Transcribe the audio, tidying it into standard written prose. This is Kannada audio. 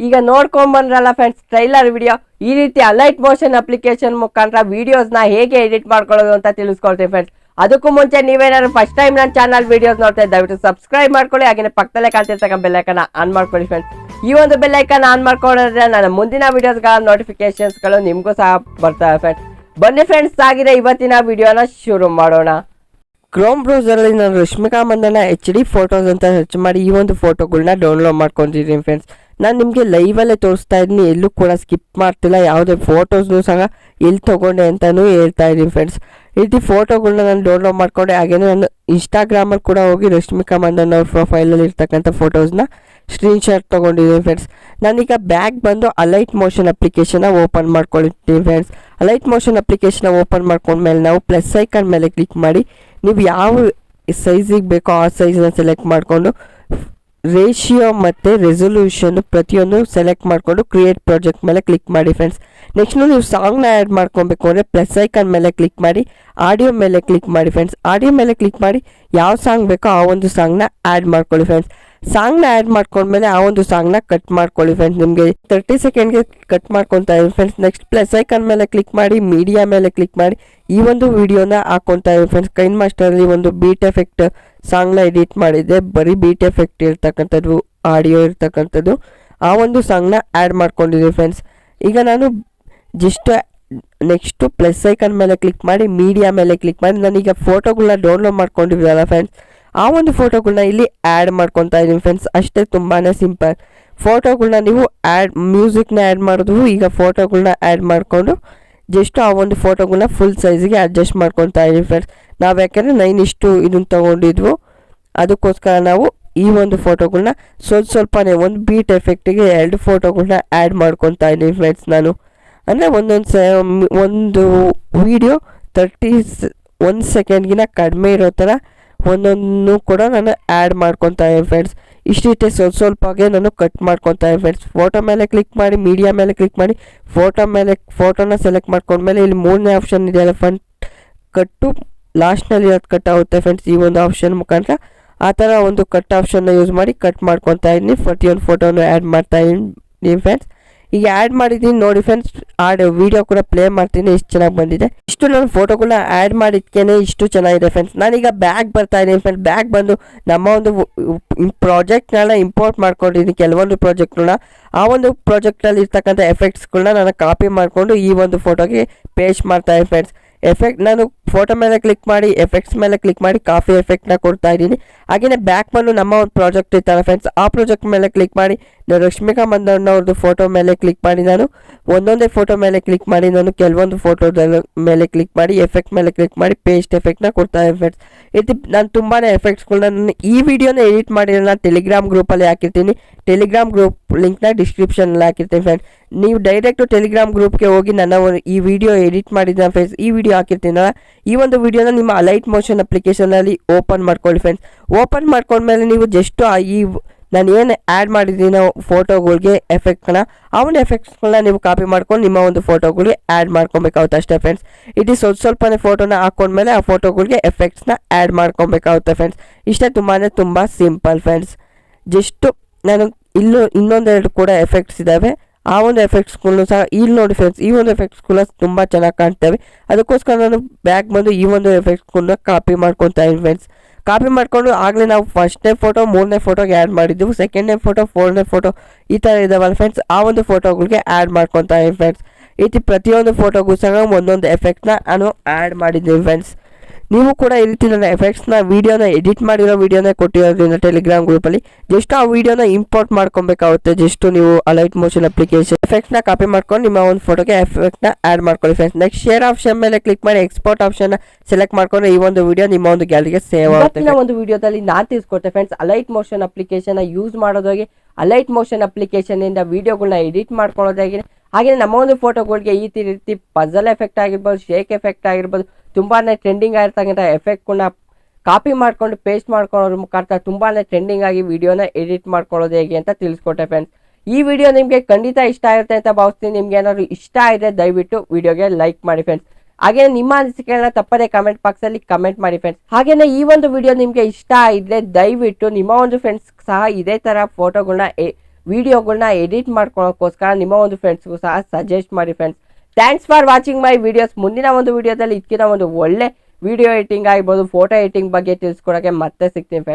ಈಗ ನೋಡ್ಕೊಂಡ್ಬಂದ್ರಲ್ಲ ಫ್ರೆಂಡ್ಸ್ ಟ್ರೈಲರ್ ವಿಡಿಯೋ. ಈ ರೀತಿ ಅಲೈಟ್ ಮೋಷನ್ ಅಪ್ಲಿಕೇಶನ್ ಮುಖಾಂತರ ವಿಡಿಯೋಸ್ನ ಹೇಗೆ ಎಡಿಟ್ ಮಾಡ್ಕೊಳ್ಳೋದು ಅಂತ ತಿಳಿಸ್ಕೊಳ್ತೀವಿ ಫ್ರೆಂಡ್ಸ್. ಅದಕ್ಕೂ ಮುಂಚೆ ನೀವೇನಾದ್ರು ಫಸ್ಟ್ ಟೈಮ್ ನನ್ನ ಚಾನಲ್ ವಿಡಿಯೋಸ್ ನೋಡ್ತಾ ಇದ್ದ ದಯವಿಟ್ಟು ಸಬ್ಸ್ಕ್ರೈಬ್ ಮಾಡ್ಕೊಳ್ಳಿ. ಹಾಗೆ ಪಕ್ಕದಲ್ಲೇ ಕಾಣ್ತಿರ್ತಕ್ಕ ಬೆಲ್ ಐಕಾನ್ ಆನ್ ಮಾಡ್ಕೊಳ್ಳಿ ಫ್ರೆಂಡ್ಸ್. ಈ ಒಂದು ಬೆಲ್ ಐಕಾನ್ ಆನ್ ಮಾಡ್ಕೊಳ್ಳೋದ್ರೆ ನನ್ನ ಮುಂದಿನ ವಿಡಿಯೋಸ್ಗಳ ನೋಟಿಫಿಕೇಶನ್ಸ್ಗಳು ನಿಮಗೂ ಸಹ ಬರ್ತವೆ ಫ್ರೆಂಡ್ಸ್. ಬನ್ನಿ ಫ್ರೆಂಡ್ಸ್, ಆಗಿದೆ ಇವತ್ತಿನ ವಿಡಿಯೋನ ಶುರು ಮಾಡೋಣ. ಕ್ರೋಮ್ ಬ್ರೌಸರಲ್ಲಿ ನಾನು ರಶ್ಮಿಕಾ ಮಂದಣ್ಣ HD ಫೋಟೋಸ್ ಅಂತ ಸರ್ಚ್ ಮಾಡಿ ಈ ಒಂದು ಫೋಟೋಗಳನ್ನ ಡೌನ್ಲೋಡ್ ಮಾಡ್ಕೊಂಡಿದ್ದೀನಿ ಫ್ರೆಂಡ್ಸ್. ನಾನು ನಿಮಗೆ ಲೈವಲ್ಲೇ ತೋರಿಸ್ತಾ ಇದ್ದೀನಿ, ಎಲ್ಲೂ ಕೂಡ ಸ್ಕಿಪ್ ಮಾಡ್ತಿಲ್ಲ. ಯಾವುದೇ ಫೋಟೋಸ್ನು ಸಹ ಎಲ್ಲಿ ತೊಗೊಂಡೆ ಅಂತಲೂ ಹೇಳ್ತಾ ಇದ್ದೀನಿ ಫ್ರೆಂಡ್ಸ್. ಈ ರೀತಿ ಫೋಟೋಗಳನ್ನ ನಾನು ಡೌನ್ಲೋಡ್ ಮಾಡ್ಕೊಂಡೆ. ಹಾಗೇನೇ ನಾನು ಇನ್ಸ್ಟಾಗ್ರಾಮಲ್ಲಿ ಕೂಡ ಹೋಗಿ ರಶ್ಮಿಕಾ ಮಂದಣ್ಣ ಅವ್ರ ಪ್ರೊಫೈಲಲ್ಲಿ ಇರ್ತಕ್ಕಂಥ ಫೋಟೋಸ್ನ ಸ್ಕ್ರೀನ್ಶಾಟ್ ತೊಗೊಂಡಿದ್ದೀನಿ ಫ್ರೆಂಡ್ಸ್. ನಾನೀಗ ಬ್ಯಾಗ್ ಬಂದು ಅಲೈಟ್ ಮೋಷನ್ ಅಪ್ಲಿಕೇಶನ್ನ ಓಪನ್ ಮಾಡ್ಕೊಂಡಿದ್ದೀನಿ ಫ್ರೆಂಡ್ಸ್. ಅಲೈಟ್ ಮೋಷನ್ ಅಪ್ಲಿಕೇಶನ್ನ ಓಪನ್ ಮಾಡ್ಕೊಂಡ್ಮೇಲೆ ನಾವು ಪ್ಲಸ್ ಐಕಾನ್ ಮೇಲೆ ಕ್ಲಿಕ್ ಮಾಡಿ ನೀವು ಯಾವ ಸೈಜಿಗೆ ಬೇಕೋ ಆ ಸೈಜನ್ನ ಸೆಲೆಕ್ಟ್ ಮಾಡಿಕೊಂಡು ರೇಷಿಯೋ ಮತ್ತು ರೆಸೊಲ್ಯೂಷನ್ ಪ್ರತಿಯೊಂದು ಸೆಲೆಕ್ಟ್ ಮಾಡಿಕೊಂಡು ಕ್ರಿಯೇಟ್ ಪ್ರಾಜೆಕ್ಟ್ ಮೇಲೆ ಕ್ಲಿಕ್ ಮಾಡಿ ಫ್ರೆಂಡ್ಸ್. ನೆಕ್ಸ್ಟ್ ನೀವು ಸಾಂಗ್ನ ಆ್ಯಡ್ ಮಾಡ್ಕೊಬೇಕು ಅಂದರೆ ಪ್ಲಸ್ ಐಕಾನ್ ಮೇಲೆ ಕ್ಲಿಕ್ ಮಾಡಿ ಆಡಿಯೋ ಮೇಲೆ ಕ್ಲಿಕ್ ಮಾಡಿ ಫ್ರೆಂಡ್ಸ್. ಆಡಿಯೋ ಮೇಲೆ ಕ್ಲಿಕ್ ಮಾಡಿ ಯಾವ ಸಾಂಗ್ ಬೇಕೋ ಆ ಒಂದು ಸಾಂಗ್ನ ಆ್ಯಡ್ ಮಾಡ್ಕೊಳ್ಳಿ ಫ್ರೆಂಡ್ಸ್. ಸಾಂಗ್ನ ಆ್ಯಡ್ ಮಾಡ್ಕೊಂಡ್ಮೇಲೆ ಆ ಒಂದು ಸಾಂಗ್ನ ಕಟ್ ಮಾಡ್ಕೊಳ್ಳಿ ಫ್ರೆಂಡ್ಸ್. ನಿಮಗೆ 30 ಸೆಕೆಂಡ್ಗೆ ಕಟ್ ಮಾಡ್ಕೊತಾ ಇದ್ದೀನಿ ಫ್ರೆಂಡ್ಸ್. ನೆಕ್ಸ್ಟ್ ಪ್ಲಸ್ ಐಕಾನ್ ಮೇಲೆ ಕ್ಲಿಕ್ ಮಾಡಿ ಮೀಡಿಯಾ ಮೇಲೆ ಕ್ಲಿಕ್ ಮಾಡಿ ಈ ಒಂದು ವಿಡಿಯೋನ ಹಾಕ್ಕೊತಾ ಇದ್ದೀನಿ ಫ್ರೆಂಡ್ಸ್. ಕೈನ್ ಮಾಸ್ಟರಲ್ಲಿ ಒಂದು ಬೀಟ್ ಎಫೆಕ್ಟ್ ಸಾಂಗ್ನ ಎಡಿಟ್ ಮಾಡಿದ್ದೆ, ಬರೀ ಬೀಟ್ ಎಫೆಕ್ಟ್ ಇರ್ತಕ್ಕಂಥದ್ದು, ಆಡಿಯೋ ಇರ್ತಕ್ಕಂಥದ್ದು. ಆ ಒಂದು ಸಾಂಗ್ನ ಆ್ಯಡ್ ಮಾಡ್ಕೊಂಡಿದ್ದೀನಿ ಫ್ರೆಂಡ್ಸ್. ಈಗ ನಾನು ಜಸ್ಟ್ ನೆಕ್ಸ್ಟು ಪ್ಲಸ್ ಐಕಾನ್ ಮೇಲೆ ಕ್ಲಿಕ್ ಮಾಡಿ ಮೀಡಿಯಾ ಮೇಲೆ ಕ್ಲಿಕ್ ಮಾಡಿ ನಾನೀಗ ಫೋಟೋಗಳನ್ನ ಡೌನ್ಲೋಡ್ ಮಾಡ್ಕೊಂಡಿದ್ದೀವಲ್ಲ ಫ್ರೆಂಡ್ಸ್, ಆ ಒಂದು ಫೋಟೋಗಳನ್ನ ಇಲ್ಲಿ ಆ್ಯಡ್ ಮಾಡ್ಕೊತಾ ಇದ್ದೀನಿ ಫ್ರೆಂಡ್ಸ್. ಅಷ್ಟೇ, ತುಂಬಾ ಸಿಂಪಲ್. ಫೋಟೋಗಳನ್ನ ನೀವು ಮ್ಯೂಸಿಕ್ನ ಆ್ಯಡ್ ಮಾಡಿದ್ರು. ಈಗ ಫೋಟೋಗಳನ್ನ ಆ್ಯಡ್ ಮಾಡಿಕೊಂಡು ಜಸ್ಟ್ ಆ ಒಂದು ಫೋಟೋಗಳನ್ನ ಫುಲ್ ಸೈಜಿಗೆ ಅಡ್ಜಸ್ಟ್ ಮಾಡ್ಕೊತಾ ಇದ್ದೀವಿ ಫ್ರೆಂಡ್ಸ್. ನಾವು ಯಾಕೆಂದರೆ 9:1 ಇದನ್ನು ತೊಗೊಂಡಿದ್ವು, ಅದಕ್ಕೋಸ್ಕರ ನಾವು ಈ ಒಂದು ಫೋಟೋಗಳನ್ನ ಸ್ವಲ್ಪನೇ ಒಂದು ಬೀಟ್ ಎಫೆಕ್ಟಿಗೆ 2 ಫೋಟೋಗಳನ್ನ ಆ್ಯಡ್ ಮಾಡ್ಕೊತಾ ಇದ್ದೀನಿ ಫ್ರೆಂಡ್ಸ್. ನಾನು ಅಂದರೆ ಒಂದು ವಿಡಿಯೋ 31 ಸೆಕೆಂಡ್ಗಿನ ಕಡಿಮೆ ಇರೋ ಥರ ಒಂದೊಂದು ಕೂಡ ನಾನು ಆ್ಯಡ್ ಮಾಡ್ಕೊತಾ ಇದ್ದೀನಿ ಫ್ರೆಂಡ್ಸ್. ಇಷ್ಟಿಷ್ಟೇ ಸ್ವಲ್ಪಗೆ ನಾನು ಕಟ್ ಮಾಡ್ಕೊತಾ ಇದ್ದೀನಿ ಫ್ರೆಂಡ್ಸ್. ಫೋಟೋ ಮೇಲೆ ಕ್ಲಿಕ್ ಮಾಡಿ ಮೀಡಿಯಾ ಮೇಲೆ ಕ್ಲಿಕ್ ಮಾಡಿ ಫೋಟೋನ ಸೆಲೆಕ್ಟ್ ಮಾಡ್ಕೊಂಡ್ಮೇಲೆ ಇಲ್ಲಿ 3ನೇ ಆಪ್ಷನ್ ಇದೆಯಲ್ಲ ಫ್ರಂಟ್ ಕಟ್ಟು, ಲಾಸ್ಟ್ನಲ್ಲಿ ಇರೋದು ಕಟ್ ಆಗುತ್ತೆ ಫ್ರೆಂಡ್ಸ್. ಈ ಒಂದು ಆಪ್ಷನ್ ಮುಖಾಂತರ ಆ ಥರ ಒಂದು ಕಟ್ ಆಪ್ಷನ್ನ ಯೂಸ್ ಮಾಡಿ ಕಟ್ ಮಾಡ್ಕೊತಾ ಇದ್ದೀನಿ. ಪ್ರತಿಯೊಂದು ಫೋಟೋನು ಆ್ಯಡ್ ಮಾಡ್ತಾ ಇದ್ದೀನಿ ಫ್ರೆಂಡ್ಸ್. ಈಗ ಆ್ಯಡ್ ಮಾಡಿದ್ದೀನಿ ನೋಡಿ ಫ್ರೆಂಡ್ಸ್. ವಿಡಿಯೋ ಕೂಡ ಪ್ಲೇ ಮಾಡ್ತೀನಿ, ಎಷ್ಟು ಚೆನ್ನಾಗಿ ಬಂದಿದೆ. ಇಷ್ಟು ನಾನು ಫೋಟೋಗಳನ್ನ ಆ್ಯಡ್ ಮಾಡಿದ್ಕೇನೆ ಇಷ್ಟು ಚೆನ್ನಾಗಿದೆ ಫ್ರೆಂಡ್ಸ್. ನಾನೀಗ ಬ್ಯಾಗ್ ಬರ್ತಾ ಇದ್ದೀನಿ ಫ್ರೆಂಡ್ಸ್. ಬ್ಯಾಗ್ ಬಂದು ನಮ್ಮ ಒಂದು ಪ್ರಾಜೆಕ್ಟ್ನೆಲ್ಲ ಇಂಪೋರ್ಟ್ ಮಾಡ್ಕೊಂಡಿದ್ದೀನಿ, ಕೆಲವೊಂದು ಪ್ರಾಜೆಕ್ಟ್ಗಳನ್ನ. ಆ ಒಂದು ಪ್ರಾಜೆಕ್ಟಲ್ಲಿ ಇರ್ತಕ್ಕಂಥ ಎಫೆಕ್ಟ್ಸ್ಗಳನ್ನ ನಾನು ಕಾಪಿ ಮಾಡಿಕೊಂಡು ಈ ಒಂದು ಫೋಟೋಗೆ ಪೇಸ್ಟ್ ಮಾಡ್ತಾ ಇದ್ದೀನಿ ಫ್ರೆಂಡ್ಸ್. ಎಫೆಕ್ಟ್ ನಾನು ಫೋಟೋ ಮೇಲೆ ಕ್ಲಿಕ್ ಮಾಡಿ ಎಫೆಕ್ಟ್ಸ್ ಮೇಲೆ ಕ್ಲಿಕ್ ಮಾಡಿ ಕಾಫಿ ಎಫೆಕ್ಟ್ನ ಕೊಡ್ತಾ ಇದ್ದೀನಿ. ಹಾಗೆಯೇ ಬ್ಯಾಕ್ ಬಂದು ನಮ್ಮ ಒಂದು ಪ್ರಾಜೆಕ್ಟ್ ಇರ್ತಾರೆ ಫ್ರೆಂಡ್ಸ್. ಆ ಪ್ರಾಜೆಕ್ಟ್ ಮೇಲೆ ಕ್ಲಿಕ್ ಮಾಡಿ ನಾನು ರಶ್ಮಿಕಾ ಮಂದಣ್ಣ ಅವ್ರದ್ದು ಫೋಟೋ ಮೇಲೆ ಕ್ಲಿಕ್ ಮಾಡಿ ನಾನು ಒಂದೊಂದೇ ಫೋಟೋ ಮೇಲೆ ಕ್ಲಿಕ್ ಮಾಡಿ ನಾನು ಕೆಲವೊಂದು ಫೋಟೋದ ಮೇಲೆ ಕ್ಲಿಕ್ ಮಾಡಿ ಎಫೆಕ್ಟ್ ಮೇಲೆ ಕ್ಲಿಕ್ ಮಾಡಿ ಪೇಸ್ಟ್ ಎಫೆಕ್ಟ್ನ ಕೊಡ್ತಾ ಇದ್ದೀನಿ ಫ್ರೆಂಡ್ಸ್. ಇದು ನಾನು ತುಂಬಾ ಎಫೆಕ್ಟ್ಸ್ಗಳನ್ನ ನಾನು ಈ ವಿಡಿಯೋನ ಎಡಿಟ್ ಮಾಡಿ ನಾನು ಟೆಲಿಗ್ರಾಮ್ ಗ್ರೂಪಲ್ಲಿ ಹಾಕಿರ್ತೀನಿ. ಟೆಲಿಗ್ರಾಮ್ ಗ್ರೂಪ್ ಲಿಂಕ್ನ ಡಿಸ್ಕ್ರಿಪ್ಷನಲ್ಲಿ ಹಾಕಿರ್ತೀನಿ ಫ್ರೆಂಡ್ಸ್. ನೀವು ಡೈರೆಕ್ಟು ಟೆಲಿಗ್ರಾಮ್ ಗ್ರೂಪ್ಗೆ ಹೋಗಿ ನನ್ನ ಈ ವಿಡಿಯೋ ಎಡಿಟ್ ಮಾಡಿದ್ದ ಫ್ರೆಂಡ್ಸ್, ಈ ವಿಡಿಯೋ ಹಾಕಿರ್ತೀನಲ್ಲ, ಈ ಒಂದು ವಿಡಿಯೋನ ನಿಮ್ಮ ಅಲೈಟ್ ಮೋಷನ್ ಅಪ್ಲಿಕೇಶನಲ್ಲಿ ಓಪನ್ ಮಾಡ್ಕೊಳ್ಳಿ ಫ್ರೆಂಡ್ಸ್. ಓಪನ್ ಮಾಡ್ಕೊಂಡ್ಮೇಲೆ ನೀವು ಜಸ್ಟ್ ಈ ನಾನು ಏನು ಆ್ಯಡ್ ಮಾಡಿದ್ದೀನೋ ಫೋಟೋಗಳಿಗೆ ಎಫೆಕ್ಟ್ನ, ಆ ಒಂದು ಎಫೆಕ್ಟ್ಸ್ಗಳನ್ನ ನೀವು ಕಾಪಿ ಮಾಡ್ಕೊಂಡು ನಿಮ್ಮ ಒಂದು ಫೋಟೋಗಳಿಗೆ ಆ್ಯಡ್ ಮಾಡ್ಕೊಬೇಕಾಗುತ್ತೆ ಅಷ್ಟೇ ಫ್ರೆಂಡ್ಸ್. ಇದು ಸ್ವಲ್ಪನೇ ಫೋಟೋನ ಹಾಕೊಂಡ್ಮೇಲೆ ಆ ಫೋಟೋಗಳಿಗೆ ಎಫೆಕ್ಟ್ಸ್ನ ಆ್ಯಡ್ ಮಾಡ್ಕೊಬೇಕಾಗುತ್ತೆ ಫ್ರೆಂಡ್ಸ್. ಇಷ್ಟೇ, ತುಂಬ ಸಿಂಪಲ್ ಫ್ರೆಂಡ್ಸ್. ಜಸ್ಟು ನಾನು ಇನ್ನೊಂದೆರಡು ಕೂಡ ಎಫೆಕ್ಟ್ಸ್ ಇದ್ದಾವೆ. ಆ ಒಂದು ಎಫೆಕ್ಟ್ಸ್ಗಳನ್ನು ಸಹ ಇಲ್ಲಿ ನೋಡಿ ಫ್ರೆಂಡ್ಸ್. ಈ ಒಂದು ಎಫೆಕ್ಟ್ಸ್ಗಳು ತುಂಬ ಚೆನ್ನಾಗಿ ಕಾಣ್ತವೆ. ಅದಕ್ಕೋಸ್ಕರ ನಾನು ಬ್ಯಾಗ್ ಬಂದು ಈ ಒಂದು ಎಫೆಕ್ಟ್ಸ್ಗಳನ್ನ ಕಾಪಿ ಮಾಡ್ಕೊತಾ ಇದ್ದೀನಿ ಫ್ರೆಂಡ್ಸ್. ಕಾಪಿ ಮಾಡಿಕೊಂಡು ಆಗಲೇ ನಾವು ಫಸ್ಟ್ನೇ ಫೋಟೋ 3ನೇ ಫೋಟೋಗೆ ಆ್ಯಡ್ ಮಾಡಿದ್ದೆವು, ಸೆಕೆಂಡ್ನೇ ಫೋಟೋ 4ನೇ ಫೋಟೋ ಈ ಥರ ಇದ್ದಾವಲ್ಲ ಫ್ರೆಂಡ್ಸ್, ಆ ಒಂದು ಫೋಟೋಗಳಿಗೆ ಆ್ಯಡ್ ಮಾಡ್ಕೊತಾ ಇದ್ದೀನಿ ಫ್ರೆಂಡ್ಸ್. ಈ ರೀತಿ ಪ್ರತಿಯೊಂದು ಫೋಟೋಗೂ ಸಹ ಒಂದೊಂದು ಎಫೆಕ್ಟ್ನ ನಾನು ಆ್ಯಡ್ ಮಾಡಿದ್ದೀನಿ ಫ್ರೆಂಡ್ಸ್. ನೀವು ಕೂಡ ಈ ರೀತಿ ನನ್ನ ಎಫೆಕ್ಟ್ಸ್ನ ವಿಡಿಯೋನ ಎಡಿಟ್ ಮಾಡಿರೋ ವಿಡಿಯೋನೇ ಕೊಟ್ಟಿರೋದ್ರಿಂದ ಟೆಲಿಗ್ರಾಮ್ ಗ್ರೂಪಲ್ಲಿ ಜಸ್ಟ್ ಆ ವಿಡಿಯೋನ ಇಂಪೋರ್ಟ್ ಮಾಡ್ಕೊಬೇಕಾಗುತ್ತೆ. ಜಸ್ಟ್ ನೀವು ಅಲೈಟ್ ಮೋಷನ್ ಅಪ್ಲಿಕೇಶನ್ ಎಫೆಕ್ಟ್ನ ಕಾಪಿ ಮಾಡ್ಕೊಂಡು ನಿಮ್ಮ ಒಂದು ಫೋಟೋಗೆ ಎಫೆಕ್ಟ್ನ ಆ್ಯಡ್ ಮಾಡ್ಕೊಳ್ಳಿ ಫ್ರೆಂಡ್ಸ್. ನೆಕ್ಸ್ಟ್ ಶೇರ್ ಆಪ್ಷನ್ ಮೇಲೆ ಕ್ಲಿಕ್ ಮಾಡಿ ಎಕ್ಸ್ಪೋರ್ಟ್ ಆಪ್ಷನ್ ಸೆಲೆಕ್ಟ್ ಮಾಡ್ಕೊಂಡು ಈ ಒಂದು ವಿಡಿಯೋ ನಿಮ್ಮ ಒಂದು ಗ್ಯಾಲರಿಗೆ ಸೇವ್ ಆಗುತ್ತೆ. ಒಂದು ವಿಡಿಯೋದಲ್ಲಿ ನಾನು ತಿಳಿಸ್ಕೊಟ್ಟೆ friends alight motion application use ಮಾಡೋದಾಗಿ ಅಲೈಟ್ ಮೋಷನ್ ಅಪ್ಲಿಕೇಶನ್ ಇಂದ ವಿಡಿಯೋಗಳನ್ನ ಎಡಿಟ್ ಮಾಡ್ಕೊಳ್ಳೋದಾಗಿ, ಹಾಗೆ ನಮ್ಮ ಒಂದು ಫೋಟೋಗಳಿಗೆ ಈ ರೀತಿ ಪಜಲ್ ಎಫೆಕ್ಟ್ ಆಗಿರ್ಬೋದು, ಶೇಕ್ ಎಫೆಕ್ಟ್ ಆಗಿರ್ಬೋದು, ತುಂಬಾ ಟ್ರೆಂಡಿಂಗ್ ಆಗಿರ್ತಕ್ಕಂಥ ಎಫೆಕ್ಟ್ಗಳನ್ನ ಕಾಪಿ ಮಾಡ್ಕೊಂಡು ಪೇಸ್ಟ್ ಮಾಡ್ಕೊಳ್ಳೋದ್ರ ಮುಖಾಂತರ ತುಂಬಾ ಟ್ರೆಂಡಿಂಗ್ ಆಗಿ ವಿಡಿಯೋನ ಎಡಿಟ್ ಮಾಡ್ಕೊಳ್ಳೋದು ಹೇಗೆ ಅಂತ ತಿಳಿಸ್ಕೊಟ್ಟೆ ಫ್ರೆಂಡ್ಸ್. ಈ ವಿಡಿಯೋ ನಿಮಗೆ ಖಂಡಿತ ಇಷ್ಟ ಆಗುತ್ತೆ ಅಂತ ಭಾವಿಸ್ತೀನಿ. ನಿಮ್ಗೆ ಏನಾದ್ರು ಇಷ್ಟ ಆಗಿದೆ ದಯವಿಟ್ಟು ವಿಡಿಯೋಗೆ ಲೈಕ್ ಮಾಡಿ ಫ್ರೆಂಡ್ಸ್. ಹಾಗೆ ನಿಮ್ಮ ಅನಿಸಿಕೆಗಳನ್ನ ತಪ್ಪದೇ ಕಮೆಂಟ್ ಬಾಕ್ಸ್ ಅಲ್ಲಿ ಕಮೆಂಟ್ ಮಾಡಿ ಫ್ರೆಂಡ್ಸ್. ಹಾಗೇನೆ ಈ ಒಂದು ವಿಡಿಯೋ ನಿಮಗೆ ಇಷ್ಟ ಇದ್ರೆ ದಯವಿಟ್ಟು ನಿಮ್ಮ ಒಂದು ಫ್ರೆಂಡ್ಸ್ ಸಹ ಇದೇ ತರ ಫೋಟೋಗಳನ್ನ ವಿಡಿಯೋಗಳನ್ನ ಎಡಿಟ್ ಮಾಡ್ಕೊಳ್ಳೋಕ್ಕೋಸ್ಕರ ನಿಮ್ಮ ಒಂದು ಫ್ರೆಂಡ್ಸ್ಗೂ ಸಹ ಸಜೆಸ್ಟ್ ಮಾಡಿ friends. Thanks for watching my videos. ಮುಂದಿನ ಒಂದು ವಿಡಿಯೋದಲ್ಲಿ ಇದಕ್ಕಿಂತ ಒಂದು ಒಳ್ಳೆ ವಿಡಿಯೋ ಎಡಿಟಿಂಗ್ ಆಗಿರ್ಬೋದು, ಫೋಟೋ ಎಡಿಟಿಂಗ್ ಬಗ್ಗೆ ತಿಳಿಸ್ಕೊಡೋಕ್ಕೆ ಮತ್ತೆ ಸಿಗ್ತೀನಿ ಫ್ರೆಂಡ್ಸ್.